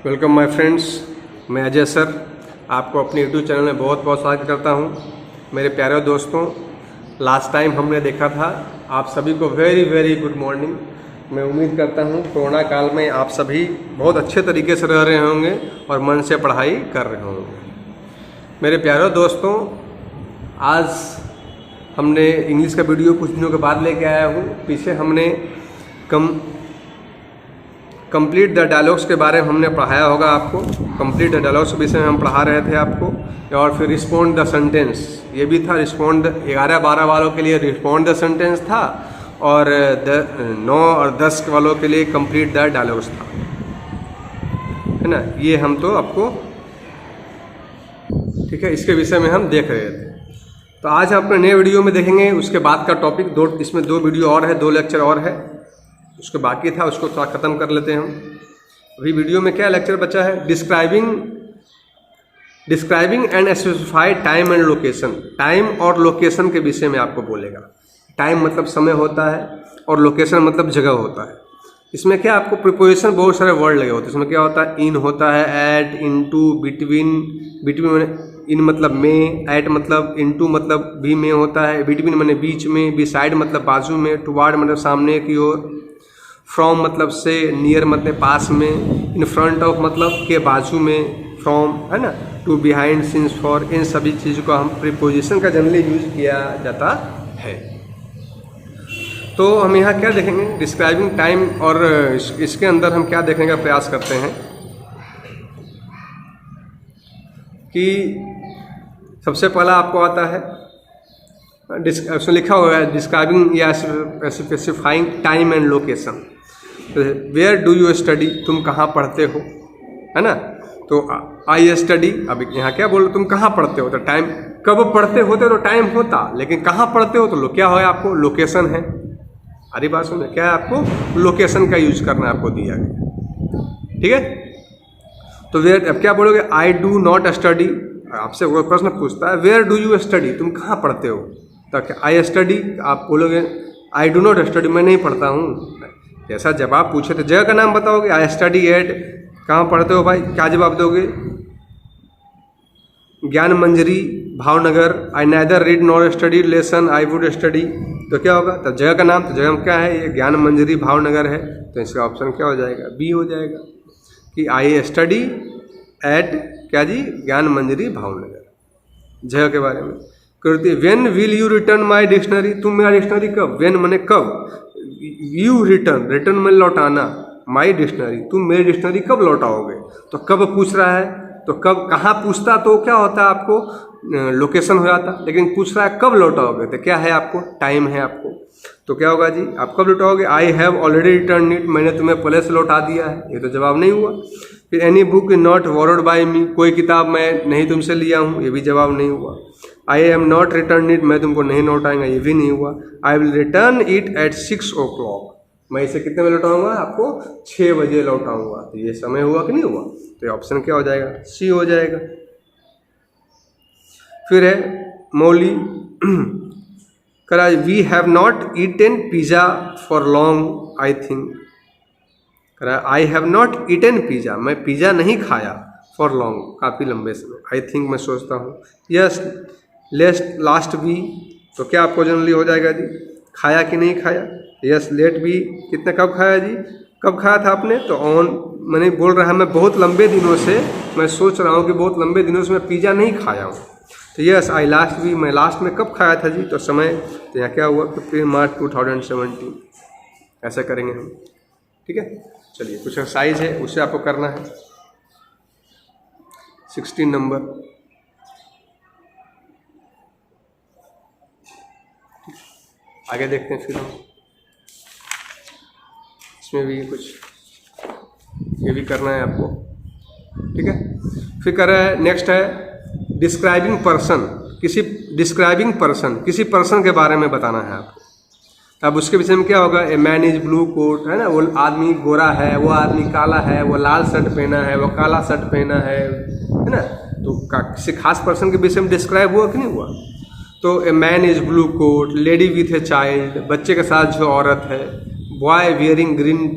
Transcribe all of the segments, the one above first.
Welcome my friends, मैं Ajay sir आपको अपने यूट्यूब चैनल में बहुत बहुत स्वागत करता हूं। मेरे प्यारे दोस्तों, लास्ट टाइम हमने देखा था आप सभी को वेरी वेरी गुड मॉर्निंग। मैं उम्मीद करता हूं कोरोना काल में आप सभी बहुत अच्छे तरीके से रह रहे होंगे और मन से पढ़ाई कर रहे होंगे। मेरे प्यारे दोस्तों, आज हमने इंग्लिश का वीडियो कुछ दिनों के बाद लेके आया हूँ। पीछे हमने कंप्लीट द डायलॉग्स के बारे में हमने पढ़ाया होगा आपको। कंप्लीट द डायलॉग्स के विषय में हम पढ़ा रहे थे आपको, और फिर रिस्पॉन्ड द सेंटेंस ये भी था। रिस्पॉन्ड 11-12 वालों के लिए रिस्पॉन्ड द सेंटेंस था, और 9 और 10 वालों के लिए कंप्लीट द डायलॉग्स था, है ना। ये हम तो आपको ठीक है, इसके विषय में हम देख रहे थे। तो आज हम अपने नए वीडियो में देखेंगे उसके बाद का टॉपिक। इसमें 2 वीडियो और है, 2 लेक्चर और है। उसको बाकी था, उसको थोड़ा ख़त्म कर लेते हैं हम। अभी वीडियो में क्या लेक्चर बचा है? Describing and specified time and location. Time और लोकेशन के विषय में आपको बोलेगा। टाइम मतलब समय होता है और लोकेशन मतलब जगह होता है। इसमें क्या आपको प्रिपोजिशन बहुत सारे वर्ड लगे होते हैं। इसमें क्या होता है? इन होता है, एट, इनटू, बिटवीन। बिटवीन इन मतलब में, एट मतलब, इनटू मतलब भी में होता है, बिटवीन मतलब बीच में, बिसाइड मतलब बाजू में, टुवार्ड मतलब सामने की ओर, फ्रॉम मतलब से, नियर मतलब पास में, इन फ्रंट ऑफ मतलब के बाजू में, फ्रॉम, है ना, टू, बिहाइंड, सिंस, फॉर। इन सभी चीज़ों को हम प्रीपोजिशन का जनरली यूज किया जाता है। तो हम यहाँ क्या देखेंगे? डिस्क्राइबिंग टाइम, और इसके अंदर हम क्या देखने का प्रयास करते हैं कि सबसे पहला आपको आता है, उसमें लिखा हुआ है डिस्क्राइबिंग या specifying time and location. Where do you study? तुम कहाँ पढ़ते हो, है ना। तो आई स्टडी, अब यहाँ क्या बोल रहे, तुम कहाँ पढ़ते हो? तो टाइम, कब पढ़ते होते तो टाइम होता, लेकिन कहाँ पढ़ते हो तो क्या है आपको? लोकेशन है। अरे बात सुनिए, क्या है आपको? लोकेशन का यूज करना आपको दिया गया, ठीक है। तो वेयर, अब क्या बोलोगे? I do not study. आपसे वो प्रश्न पूछता है वेयर डू यू स्टडी, तुम कहाँ पढ़ते हो? तो आई स्टडी, आप बोलोगे आई डू नॉट स्टडी, मैं नहीं पढ़ता हूँ। ऐसा जवाब पूछे तो जगह का नाम बताओगे। आई स्टडी एट, कहाँ पढ़ते हो भाई? क्या जवाब दोगे? Gyan Manjari, Bhavnagar. I neither read nor study lesson, I would study. तो क्या होगा? तो जगह का नाम, तो जगह में क्या है? ये ज्ञान मंजरी भावनगर है। तो इसका ऑप्शन क्या हो जाएगा? बी हो जाएगा कि आई स्टडी एट, क्या जी? ज्ञान मंजरी भावनगर। जगह के बारे में करती। When will you return my dictionary? तुम मेरा डिक्शनरी कब? व्हेन मने कब, यू रिटर्न, रिटर्न में लौटाना, माई डिक्शनरी, तुम मेरी डिक्शनरी कब लौटाओगे? तो कब पूछ रहा है, तो कब, कहाँ पूछता तो क्या होता है आपको? लोकेशन हो जाता। लेकिन पूछ रहा है कब लौटाओगे, तो क्या है आपको? टाइम है आपको। तो क्या होगा जी? आप कब लौटाओगे? I have already return it, मैंने तुम्हें पहले से लौटा दिया है। ये तो जवाब नहीं हुआ। फिर any book not borrowed by me, कोई किताब मैं नहीं तुमसे लिया हूँ, ये भी जवाब नहीं हुआ। I am not return it, मैं तुमको नहीं लौटाऊंगा, ये भी नहीं हुआ। I will return it at 6 o'clock, मैं इसे कितने बजे लौटाऊंगा? आपको 6 बजे लौटाऊंगा। तो ये समय हुआ कि नहीं हुआ? तो ये ऑप्शन क्या हो जाएगा? सी हो जाएगा। फिर है मौली, करा we have not eaten pizza for long I think. करा I have not eaten pizza, मैं पिज़्ज़ा नहीं खाया, फॉर लॉन्ग, काफ़ी लंबे समय, आई थिंक मैं सोचता हूँ। यस लास्ट भी, तो क्या आपको जनरली हो जाएगा जी? खाया कि नहीं खाया? यस लेट भी, कितने कब खाया जी? कब खाया था आपने? तो ऑन, मैंने बोल रहा है मैं बहुत लंबे दिनों से, मैं सोच रहा हूँ कि बहुत लंबे दिनों से मैं पिज़्ज़ा नहीं खाया हूँ। तो यस आई लास्ट भी, मैं लास्ट में कब खाया था जी? तो समय, तो यहाँ क्या हुआ? 15 मार्च 2017। ऐसा करेंगे हम, ठीक है। चलिए, कुछ एक्सरसाइज है उसे आपको करना है। 16 नंबर, आगे देखते हैं फिर हम। इसमें भी कुछ ये भी करना है आपको, ठीक है। फिर कर रहा है, नेक्स्ट है डिस्क्राइबिंग पर्सन। डिस्क्राइबिंग पर्सन, किसी पर्सन के बारे में बताना है आपको। अब उसके विषय में क्या होगा? A man is blue coat, है ना, वो आदमी गोरा है, वो आदमी काला है, वो लाल शर्ट पहना है, वो काला शर्ट पहना है ना। तो किसी खास पर्सन के विषय में डिस्क्राइब हुआ कि नहीं हुआ? तो a man is blue coat, lady with a child, बच्चे के साथ जो औरत है, बॉय वियरिंग ग्रीन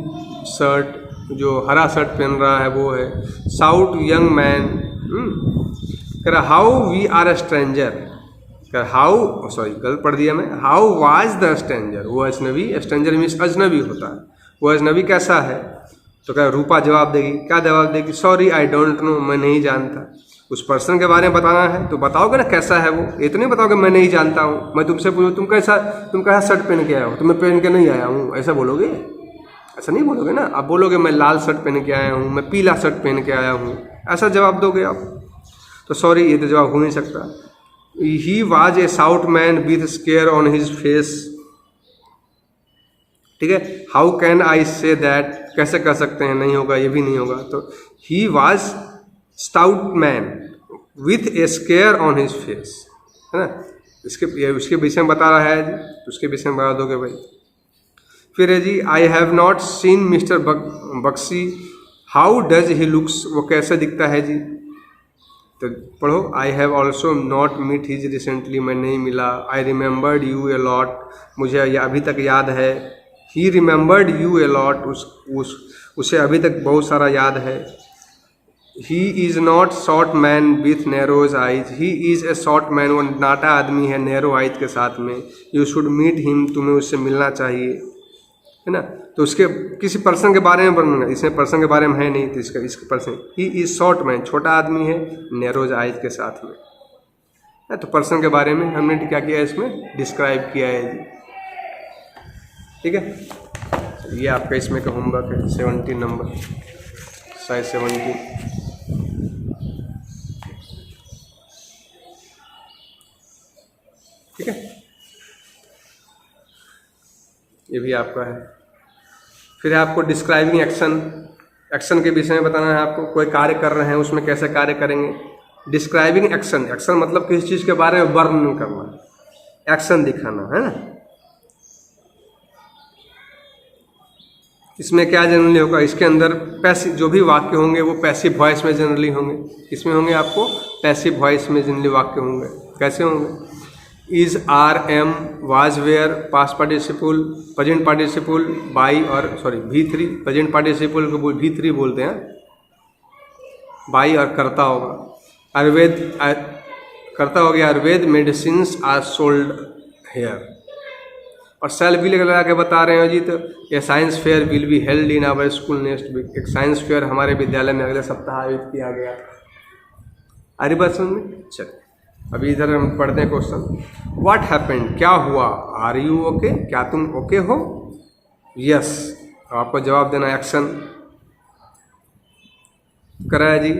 शर्ट, जो हरा शर्ट पहन रहा है वो है। साउट यंग मैन, कह रहा how we are a stranger, कह हाउ, सॉरी गलत पढ़ दिया मैं, हाउ वाज द स्ट्रेंजर, वो अजनबी, स्ट्रेंजर मीन्स अजनबी होता है, वो अजनबी कैसा है, तो क्या रूपा जवाब देगी, क्या जवाब देगी, सॉरी आई डोंट नो, मैं नहीं जानता। उस पर्सन के बारे में बताना है तो बताओगे ना कैसा है वो, ये तो नहीं बताओगे मैं नहीं जानता हूँ। मैं तुमसे पूछूँ तुम कैसा शर्ट पहन के आए हो, तो मैं पहन के नहीं आया हूँ, ऐसा बोलोगे? ऐसा नहीं बोलोगे ना, आप बोलोगे मैं लाल शर्ट पहन के आया हूँ, मैं पीला शर्ट पहन के आया हूँ, ऐसा जवाब दोगे आप। तो सॉरी ये तो जवाब हो नहीं सकता। He was a stout man with scare on his face, ठीक है। How can I say that, कैसे कर सकते हैं, नहीं होगा, ये भी नहीं होगा। तो he was stout man with A square on his face, है ना, उसके विषय में बता रहा है जी, तो उसके विषय में बता दोगे भाई। फिर है जी I have not seen Mister Bakshi, how does he looks, वो कैसे दिखता है जी। तो पढ़ो, I have also not meet his recently, मैं नहीं मिला। I remembered you a lot, मुझे अभी तक याद है। He remembered you a lot, उसे अभी तक बहुत सारा याद है। He is not short man with narrows eyes, he is a short man, वो नाटा आदमी है नैरो आइज के साथ में। यू शुड मीट हिम, तुम्हें उससे मिलना चाहिए, है ना। तो उसके किसी पर्सन के बारे में बनूंगा, इसमें पर्सन के बारे में है नहीं, तो इसके person, he is short man, छोटा आदमी है नैरोज आइज के साथ में, है। तो पर्सन के बारे में हमने क्या किया है, इसमें डिस्क्राइब किया है जी, ठीक है। ये आपका इसमें का होमवर्क है, 17 नंबर, साइज 17, ठीक है। ये भी आपका है। फिर आपको डिस्क्राइबिंग एक्शन, एक्शन के विषय में बताना है आपको, कोई कार्य कर रहे हैं उसमें कैसे कार्य करेंगे। डिस्क्राइबिंग एक्शन, एक्शन मतलब किसी चीज़ के बारे में वर्णन करना, एक्शन दिखाना, है ना। इसमें क्या जनरली होगा, इसके अंदर पैसिव जो भी वाक्य होंगे वो पैसिव वॉइस में जनरली होंगे। इसमें होंगे आपको पैसिव वॉइस में जनरली वाक्य होंगे। कैसे होंगे, is, are, am, was, were, past participle, present participle, by और सॉरी V3, प्रेजेंट पार्टिसिपल को V3 बोलते हैं, बाई और करता होगा। आयुर्वेद, करता हो गया Ayurveda, medicines are sold here. और सेल भी लगा के बता रहे हैं जी, तो ये science fair will be held in our school next week, एक साइंस फेयर हमारे विद्यालय में अगले सप्ताह आयोजित किया गया। आ रही बात समझ में? चलिए अभी इधर हम पढ़ते हैं क्वेश्चन। व्हाट हैपेंड, क्या हुआ। आर यू ओके, क्या तुम ओके हो। यस, आपको जवाब देना एक्शन कराया जी।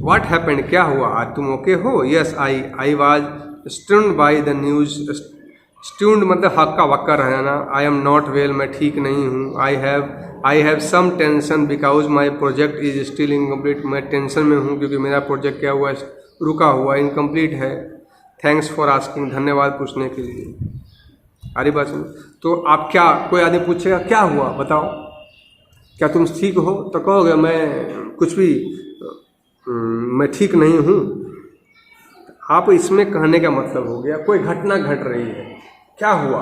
व्हाट हैपेंड, क्या हुआ। आज तुम ओके हो। Yes I was stunned by the news, stunned मतलब हक्का वक्का रहना। आई एम नॉट वेल, मैं ठीक नहीं हूँ। I have some tension because my project is still incomplete, मैं टेंशन में हूँ क्योंकि मेरा प्रोजेक्ट क्या हुआ, रुका हुआ, इनकम्प्लीट है। थैंक्स फॉर आस्किंग, धन्यवाद पूछने के लिए। अरे बस, तो आप क्या, कोई आदमी पूछेगा क्या हुआ बताओ, क्या तुम ठीक हो, तो कहोगे मैं कुछ भी, मैं ठीक नहीं हूँ। आप इसमें कहने का मतलब हो गया कोई घटना घट रही है, क्या हुआ,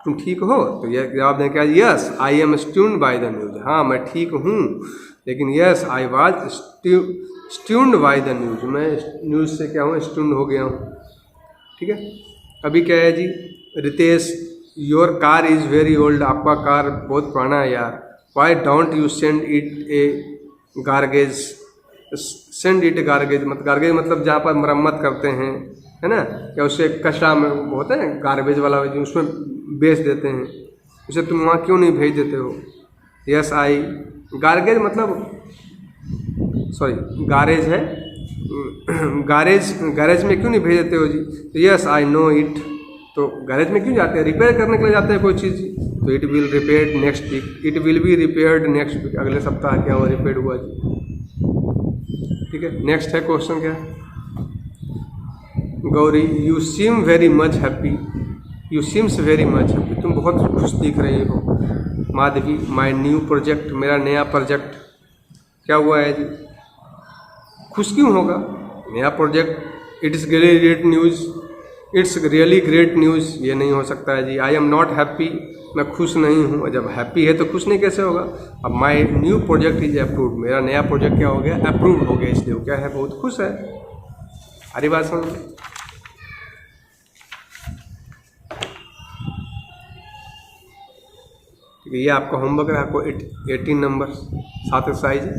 तुम ठीक हो, तो यह जवाब दें क्या, yes I am stunned by the news, हाँ मैं ठीक हूँ। लेकिन yes I was stunned by the news, मैं न्यूज़ से क्या हूँ, स्टून्ड हो गया हूँ। ठीक है। अभी क्या है जी, Ritesh, your car is very old, आपका कार बहुत पुराना है यार। Why don't you send it a garage, send it a garage मतलब जहाँ पर मरम्मत करते हैं, है ना, या उसे कचरा में होता है गार्बेज वाला जो उसमें बेच देते हैं, उसे तुम वहाँ क्यों नहीं भेज देते हो। यस आई, गार्गेज मतलब सॉरी गारेज है, गारेज में क्यों नहीं भेज देते हो जी। यस आई नो इट, तो गैरेज में क्यों जाते हैं, रिपेयर करने के लिए जाते हैं कोई चीज़, तो it will repaired next week, it will be repaired next week, अगले सप्ताह क्या हुआ, रिपेयर हुआ जी। ठीक है। नेक्स्ट है क्वेश्चन क्या है, Gauri, you seem very much happy, you seems very much happy, तुम बहुत खुश दिख रही हो। माधवी, माई न्यू प्रोजेक्ट, मेरा नया प्रोजेक्ट, क्या हुआ है जी, खुश क्यों होगा, नया project. It is great news, it's really great news, ये नहीं हो सकता है जी। आई एम नॉट हैप्पी, मैं खुश नहीं हूँ। जब हैप्पी है तो खुश नहीं कैसे होगा। अब my new project is approved, मेरा नया प्रोजेक्ट क्या हो गया, अप्रूव्ड हो गया, इसलिए वो क्या है, बहुत खुश है। हरी बात समझ में। ठीक है, ये आपका होमवर्क है, आपको 18 नंबर 7 एक्सरसाइज है।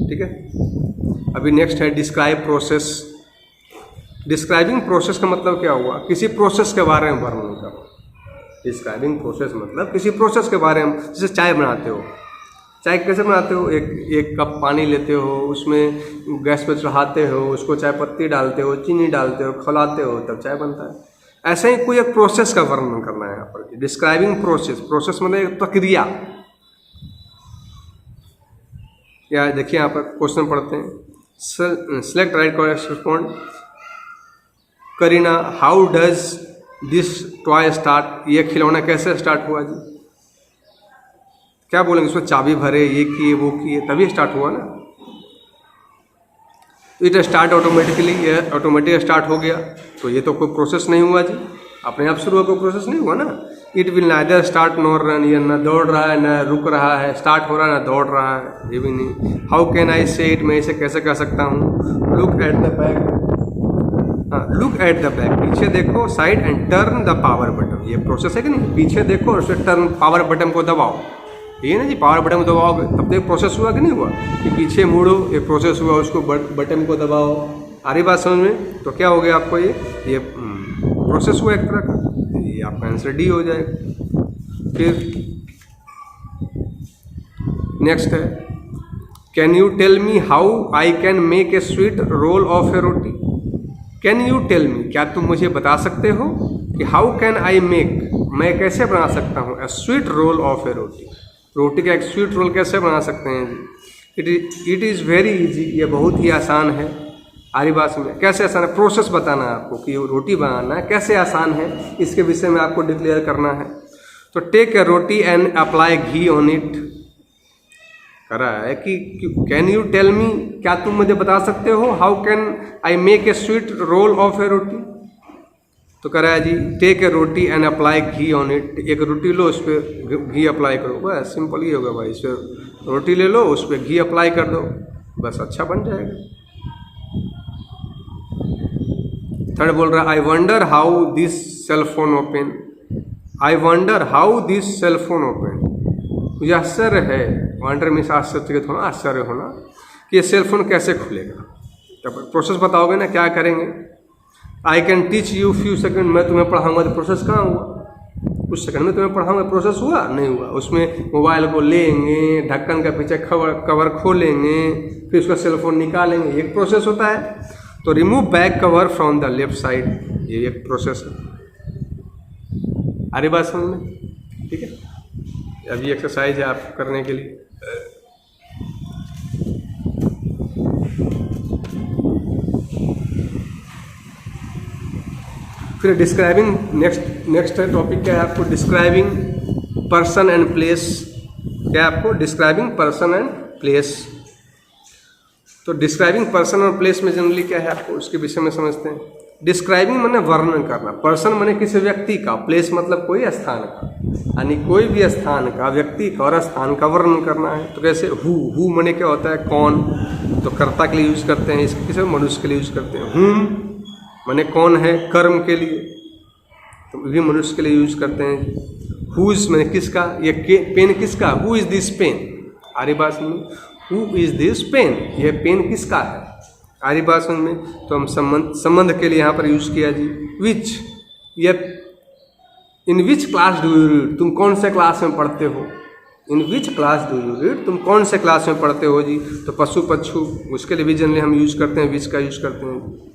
ठीक है, अभी नेक्स्ट है डिस्क्राइब प्रोसेस। डिस्क्राइबिंग प्रोसेस का मतलब क्या हुआ, किसी प्रोसेस के बारे में वर्णन करो। डिस्क्राइबिंग प्रोसेस मतलब किसी प्रोसेस के बारे में, जैसे चाय बनाते हो, चाय कैसे बनाते हो, एक कप पानी लेते हो, उसमें गैस पे चढ़ाते हो, उसको चाय पत्ती डालते हो, चीनी डालते हो, खौलाते हो, तब चाय बनता है। ऐसे ही कोई एक प्रोसेस का वर्णन करना है यहाँ पर। डिस्क्राइबिंग प्रोसेस, प्रोसेस मतलब एक प्रक्रिया। या देखिए यहाँ पर क्वेश्चन पढ़ते हैं, select right correct respond. Kareena, how does this toy start, ये खिलौना कैसे स्टार्ट हुआ जी। क्या बोलेंगे, उसमें चाबी भरे, ये किए वो किए, तभी स्टार्ट हुआ ना। इट स्टार्ट ऑटोमेटिकली, ये ऑटोमेटिक स्टार्ट हो गया, तो ये तो कोई प्रोसेस नहीं हुआ जी, अपने आप शुरू हुआ, कोई प्रोसेस नहीं हुआ ना। It will neither start nor run, ये ना दौड़ रहा है ना रुक रहा है, स्टार्ट हो रहा है ना दौड़ रहा है, ये भी नहीं। हाउ कैन आई से इट, मैं इसे कैसे कह सकता हूँ। Look at the back, look at the back, पीछे देखो, side and turn the power button, ये प्रोसेस है कि नहीं। पीछे देखो और उससे टर्न पावर बटन को दबाओ, ये ना जी, पावर बटन को दबाओगे तब तो एक प्रोसेस हुआ कि नहीं हुआ, कि पीछे मुड़ो, एक प्रोसेस हुआ, उसको बटन को दबाओ। आ रही बात समझ में। तो क्या हो गया आपको, ये प्रोसेस हुआ एक तरह का, ये आपका आंसर डी हो जाएगा। फिर नेक्स्ट है, can you tell me how I can make a sweet roll of a roti. Can you tell me, क्या तुम मुझे बता सकते हो कि हाउ कैन आई मेक, मैं कैसे बना सकता हूँ, ए स्वीट रोल ऑफ ए रोटी, रोटी का एक स्वीट रोल कैसे बना सकते हैं जी। इट इज़ वेरी इजी, ये बहुत ही आसान है। आरी बात में कैसे आसान है, प्रोसेस बताना है आपको कि रोटी बनाना है कैसे आसान है, इसके विषय में आपको डिक्लेयर करना है। तो take a roti and apply ghee on it, करा है कि कैन यू टेल मी, क्या तुम मुझे बता सकते हो, how can I make a sweet roll of a roti. तो करा है जी, take a roti and apply ghee on it, एक रोटी लो, उस पर घी अप्लाई करो, बस सिंपल ही होगा भाई। इस पर रोटी ले लो, उस पर घी अप्लाई कर दो, बस अच्छा बन जाएगा। थर्ड बोल रहा है, I wonder how this cell phone open. I wonder how this cell phone open, मुझे आश्चर्य है, वंडर मीन्स आश्चर्यचकित होना, आश्चर्य होना कि ये सेल फोन कैसे खुलेगा। तब प्रोसेस बताओगे ना, क्या करेंगे। I can teach you few second, मैं तुम्हें पढ़ाऊंगा, तो प्रोसेस कहाँ हुआ, कुछ सेकंड में तुम्हें पढ़ाऊंगा, प्रोसेस हुआ नहीं हुआ। उसमें मोबाइल को लेंगे, ढक्कन का पीछे कवर खोलेंगे, फिर उसका सेल फोन निकालेंगे, एक प्रोसेस होता है। तो remove back cover from the left side, ये एक प्रोसेस है। अरे बात समझ में, ठीक है। अभी एक्सरसाइज है आप करने के लिए। फिर डिस्क्राइबिंग, नेक्स्ट टॉपिक क्या है आपको, डिस्क्राइबिंग पर्सन एंड प्लेस। क्या है आपको, डिस्क्राइबिंग पर्सन एंड प्लेस। तो डिस्क्राइबिंग पर्सन और प्लेस में जनरली क्या है आपको उसके विषय में समझते हैं। डिस्क्राइबिंग माने वर्णन करना, पर्सन माने किसी व्यक्ति का, प्लेस मतलब कोई स्थान का, यानी कोई भी स्थान का, व्यक्ति का और स्थान का वर्णन करना है। तो कैसे, हु माने क्या होता है, कौन, तो कर्ता के लिए यूज करते हैं, इसके किसी मनुष्य के लिए यूज करते हैं। हुम माने कौन है, कर्म के लिए, तो भी मनुष्य के लिए यूज करते हैं। हुज माने किसका, ये पेन किसका, हु इज दिस पेन। आरी बात में, हु इज दिस पेन, यह पेन किसका है। आरी बात समझ में। तो हम संबंध के लिए यहाँ पर यूज किया जी विच, ये in which class do you read, तुम कौन से क्लास में पढ़ते हो। In which class do you read, तुम कौन से क्लास में पढ़ते हो जी। तो पशु पक्षु, उसके लिए भी जनरली हम यूज करते हैं, विच का यूज करते हैं।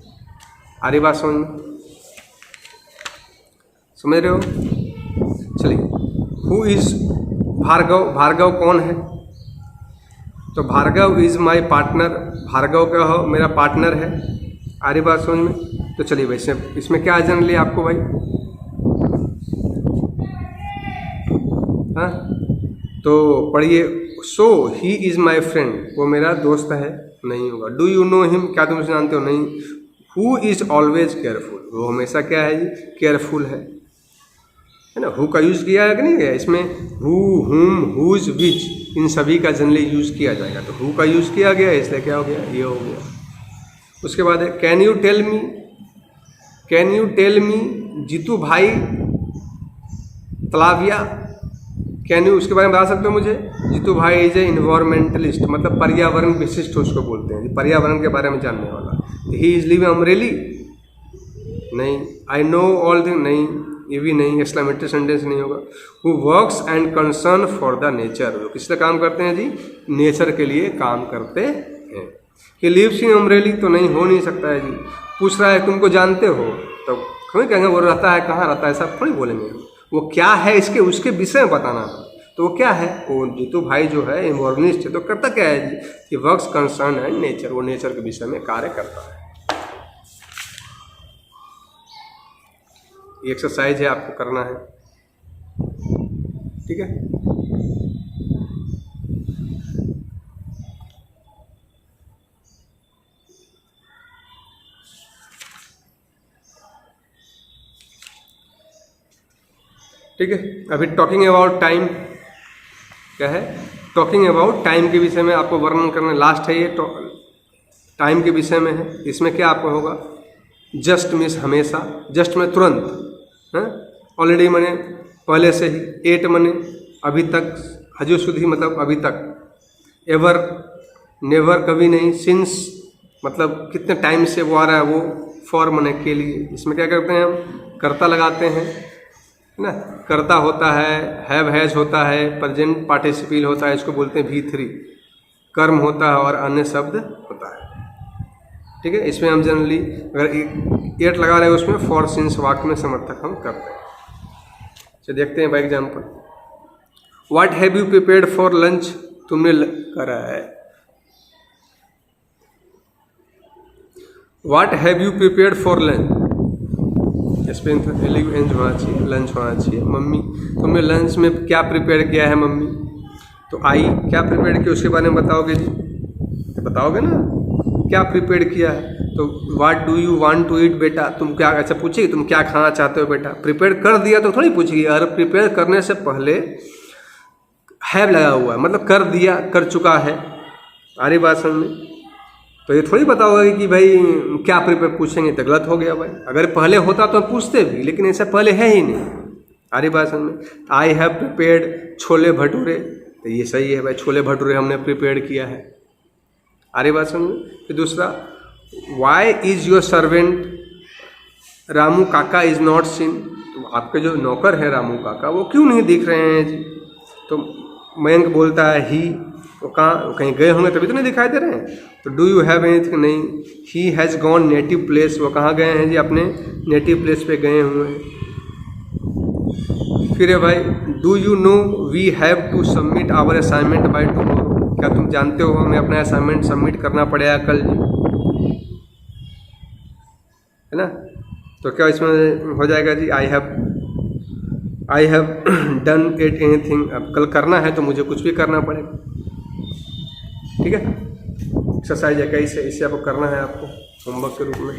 आरी बात समझ में, समझ रहे हो। चलिए, हु इज भार्गव, भार्गव कौन है। तो Bhargav is my partner, Bhargav क्या हो, मेरा पार्टनर है। आरी बात समझ में। तो चलिए वैसे इसमें क्या जान लिया आपको भाई, हाँ। तो पढ़िए, सो ही इज माय फ्रेंड, वो मेरा दोस्त है, नहीं होगा। डू यू नो हिम, क्या तुम उसे जानते हो, नहीं। हु इज ऑलवेज केयरफुल, वो हमेशा क्या है जी, केयरफुल है। है ना। हु का यूज़ किया है कि नहीं है इसमें, हु, हुम, हुज, विच, इन सभी का जनरली यूज़ किया जाएगा। तो हु का यूज़ किया गया इसलिए क्या हो गया, ये हो गया। उसके बाद है can you tell me, can you tell me Jitu bhai Talaviya, can you उसके बारे में बता सकते हो मुझे। जीतू भाई इज ए इन्वायरमेंटलिस्ट, मतलब पर्यावरण विशिष्ट उसको बोलते हैं, पर्यावरण के बारे में जानने वाला। ही इज लिविंग अमरेली, नहीं। आई नो ऑल थिंग, नहीं, ये भी नहीं, एक्सक्लेमेटरी सेंटेंस नहीं होगा। Who works and concern for the nature, वो किससे काम करते हैं जी, नेचर के लिए काम करते हैं। ही लिव्स इन अमरेली, तो नहीं, हो नहीं सकता है जी। पूछ रहा है तुमको जानते हो, तो क्यों कहेंगे वो रहता है, कहाँ रहता है, सब थोड़ी बोलेंगे। वो क्या है इसके, उसके विषय में बताना है। तो वो क्या है, वो जीतू भाई जो है इन्वायरमेंटलिस्ट है, तो करता क्या है जी, कि वर्क्स कंसर्न एंड नेचर, वो नेचर के विषय में कार्य करता है। ये एक्सरसाइज है, आपको करना है, ठीक है। ठीक है, अभी टॉकिंग अबाउट टाइम क्या है, टॉकिंग अबाउट टाइम के विषय में आपको वर्णन करना, लास्ट है ये, टाइम के विषय में है। इसमें क्या आपको होगा, जस्ट मीन्स हमेशा, जस्ट में तुरंत, है, ऑलरेडी मने पहले से ही, एट मने अभी तक, हजू सुधी मतलब अभी तक, एवर नेवर कभी नहीं, सिंस मतलब कितने टाइम से वो आ रहा है, वो फॉर मने के लिए। इसमें क्या करते हैं हम, कर्ता लगाते हैं, है ना, कर्ता होता है, हैव हैज होता है, प्रेजेंट पार्टिसिपल होता है, इसको बोलते हैं V3, कर्म होता है और अन्य शब्द होता है, ठीक है। इसमें हम जनरली अगर एट लगा रहे हैं उसमें फॉर सिंस वाक्य में समर्थक हम करते हैं। चलिए देखते हैं by example, what have you prepared for lunch, तुमने करा है। What have you prepared for lunch, इस पर एंज होना चाहिए, लंच होना चाहिए। मम्मी, तुमने लंच में क्या प्रिपेयर किया है मम्मी, तो आई क्या प्रिपेयर किया उसके बारे में बताओगे जी, बताओगे ना क्या प्रिपेयर किया है। तो what do you want to eat beta, तुम क्या, अच्छा पूछेगी तुम क्या खाना चाहते हो बेटा, प्रिपेयर कर दिया तो थोड़ी पूछेगी। अगर प्रिपेयर करने से पहले हैव लगा हुआ है, मतलब कर दिया, कर चुका है, आ रही बात समझ में, तो ये थोड़ी पता होगा कि भाई क्या प्रिपेयर पूछेंगे, तो गलत हो गया भाई। अगर पहले होता तो पूछते भी, लेकिन ऐसा पहले है ही नहीं, आ रही बात समझ में। I have prepared chole bhature, तो ये सही है भाई, छोले भटूरे हमने प्रिपेयर किया है, आ रही बात समझ में। फिर दूसरा, why is your servant Ramu Kaka is not seen, तो आपके जो नौकर है रामू काका वो क्यों नहीं दिख रहे हैं जी। तो मयंक बोलता है ही, तो कहाँ, कहीं गए होंगे तभी तो नहीं दिखाई दे रहे हैं। तो डू यू हैव एनीथिंग, नहीं। He has gone native place, वो कहाँ गए हैं जी, अपने नेटिव प्लेस पे गए हुए हैं। फिर है भाई, do you know we have to submit our assignment by tomorrow, क्या तुम जानते हो हमें अपना असाइनमेंट सबमिट करना पड़ेगा कल जी, है ना। तो क्या इसमें हो जाएगा जी, I have done it anything, अब कल करना है तो मुझे कुछ भी करना पड़ेगा, ठीक है। एक्सरसाइज 21 है, इससे आपको करना है, आपको होमवर्क के रूप में।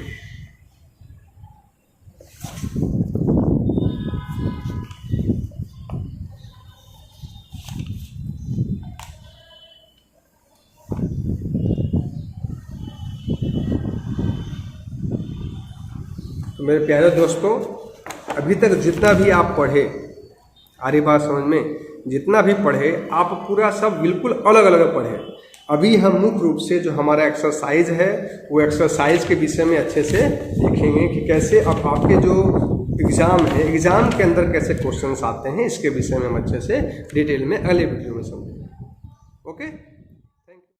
तो मेरे प्यारे दोस्तों, अभी तक जितना भी आप पढ़े, आ रही बात समझ में, जितना भी पढ़े आप पूरा सब बिल्कुल अलग अलग पढ़े। अभी हम मुख्य रूप से जो हमारा एक्सरसाइज है वो एक्सरसाइज के विषय में अच्छे से देखेंगे कि कैसे अब आपके जो एग्ज़ाम है, एग्ज़ाम के अंदर कैसे क्वेश्चंस आते हैं, इसके विषय में हम अच्छे से डिटेल में अगले वीडियो में समझेंगे। ओके।